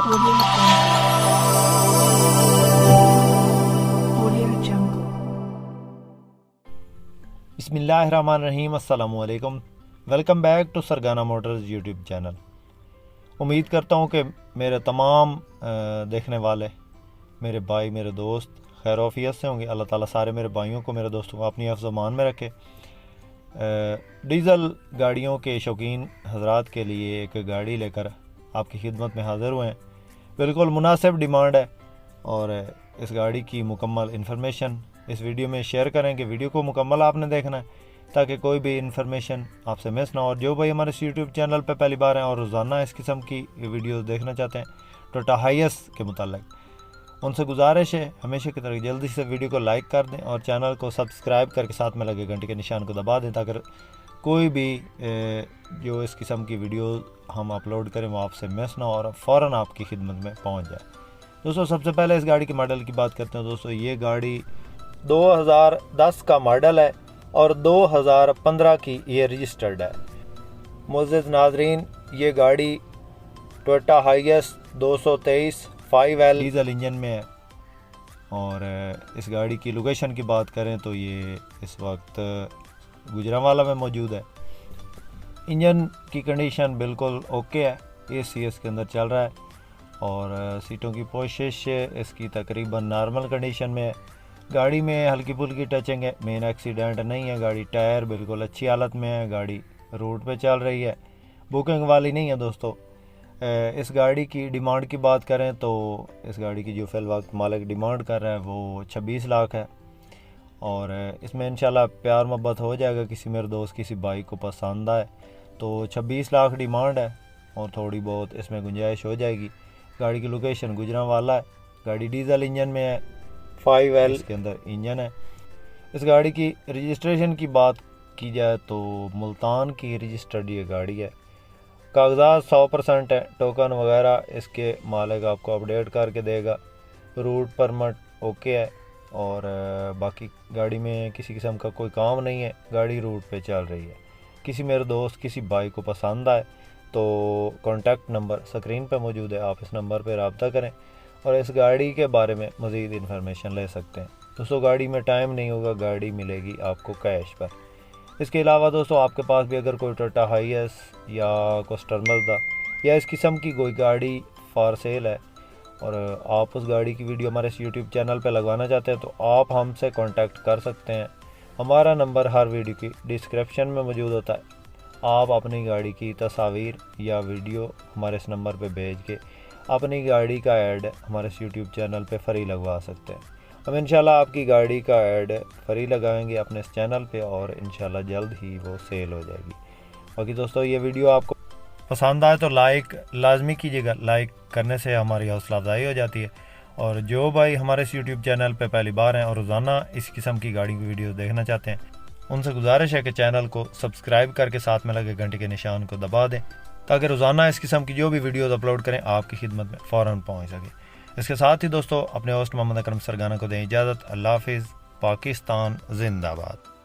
Audio Jungle. बिस्मिल्लाहिर्रहमानिर्रहीम, अस्सलामुअलैकुम। Welcome back to Sargana Motors YouTube channel. उम्मीद करता हूँ कि मेरे तमाम देखने वाले मेरे भाई, मेरे दोस्त खैर आफियत से होंगे। अल्लाह ताला सारे मेरे भाइयों को, मेरे दोस्तों को अपनी हिफ्ज़ मान में रखे। डीज़ल गाड़ियों के शौकीन हजरात के लिए एक गाड़ी लेकर आपकी खिदमत में हाज़िर हुए हैं। बिल्कुल मुनासिब डिमांड है और इस गाड़ी की मुकम्मल इन्फॉर्मेशन इस वीडियो में शेयर करेंगे। वीडियो को मुकम्मल आपने देखना है ताकि कोई भी इन्फॉर्मेशन आपसे मिस ना हो। और जो भाई हमारे यूट्यूब चैनल पर पहली बार हैं और रोज़ाना इस किस्म की वीडियोस देखना चाहते हैं टोयोटा हाइएस के मुतालिक, उनसे गुजारिश है हमेशा की तरह जल्दी से वीडियो को लाइक कर दें और चैनल को सब्सक्राइब करके साथ में लगे घंटे के निशान को दबा दें ताकि कोई भी जो इस किस्म की वीडियो हम अपलोड करें वो आपसे मिस ना हो और फ़ौरन आपकी खिदमत में पहुंच जाए। दोस्तों सबसे पहले इस गाड़ी के मॉडल की बात करते हैं। दोस्तों ये गाड़ी 2010 का मॉडल है और 2015 की ये रजिस्टर्ड है। मुअज़्ज़िज़ नाज़रीन, ये गाड़ी टोयोटा हाइएस 223 5L डीज़ल इंजन में है और इस गाड़ी की लोकेशन की बात करें तो ये इस वक्त गुजरांवाला में मौजूद है। इंजन की कंडीशन बिल्कुल ओके है, AC इसके अंदर चल रहा है और सीटों की पोशिश इसकी तकरीबन नॉर्मल कंडीशन में है। गाड़ी में हल्की फुल्की टचिंग है, मेन एक्सीडेंट नहीं है। गाड़ी टायर बिल्कुल अच्छी हालत में है, गाड़ी रोड पे चल रही है, बुकिंग वाली नहीं है। दोस्तों इस गाड़ी की डिमांड की बात करें तो इस गाड़ी की जो फिल वक्त मालिक डिमांड कर रहा है वो 26 लाख है और इसमें इंशाल्लाह प्यार मोहब्बत हो जाएगा। किसी मेरे दोस्त किसी भाई को पसंद आए तो 26 लाख डिमांड है और थोड़ी बहुत इसमें गुंजाइश हो जाएगी। गाड़ी की लोकेशन गुजरांवाला है। गाड़ी डीज़ल इंजन में है, 5L के अंदर इंजन है। इस गाड़ी की रजिस्ट्रेशन की बात की जाए तो मुल्तान की रजिस्टर्ड ये गाड़ी है। कागजात 100% है, टोकन वगैरह इसके मालिक आपको अपडेट करके देगा। रूट परमिट ओके है और बाकी गाड़ी में किसी किस्म का कोई काम नहीं है, गाड़ी रूट पे चल रही है। किसी मेरे दोस्त किसी भाई को पसंद आए तो कॉन्टैक्ट नंबर स्क्रीन पे मौजूद है, आप इस नंबर पर रब्ता करें और इस गाड़ी के बारे में मज़ीद इन्फॉर्मेशन ले सकते हैं। दोस्तों गाड़ी में टाइम नहीं होगा, गाड़ी मिलेगी आपको कैश पर। इसके अलावा दोस्तों आपके पास भी अगर कोई टोयोटा हाइएस या कोस्टर मज़दा या इस किस्म की कोई गाड़ी फॉर सेल है और आप उस गाड़ी की वीडियो हमारे यूट्यूब चैनल पर लगवाना चाहते हैं तो आप हमसे कांटेक्ट कर सकते हैं। हमारा नंबर हर वीडियो की डिस्क्रिप्शन में मौजूद होता है। आप अपनी गाड़ी की तस्वीर या वीडियो हमारे इस नंबर पर भेज के अपनी गाड़ी का ऐड हमारे यूट्यूब चैनल पे फ्री लगवा सकते हैं। हम इंशाल्लाह आपकी गाड़ी का ऐड फ्री लगाएंगे अपने इस चैनल पे और इंशाल्लाह जल्द ही वो सेल हो जाएगी। बाकी दोस्तों ये वीडियो आपको पसंद आए तो लाइक लाजमी कीजिएगा, लाइक करने से हमारी हौसला अफजाई हो जाती है। और जो भाई हमारे इस यूट्यूब चैनल पे पहली बार हैं और रोज़ाना इस किस्म की गाड़ी की वीडियो देखना चाहते हैं उनसे गुजारिश है कि चैनल को सब्सक्राइब करके साथ में लगे घंटे के निशान को दबा दें ताकि रोज़ाना इस किस्म की जो भी वीडियोज़ अपलोड करें आपकी खिदमत में फ़ौरन पहुँच सके। इसके साथ ही दोस्तों अपने होस्ट मोहम्मद अकरम सरगाना को दें इजाज़त। अल्लाह हाफिज़। पाकिस्तान जिंदाबाद।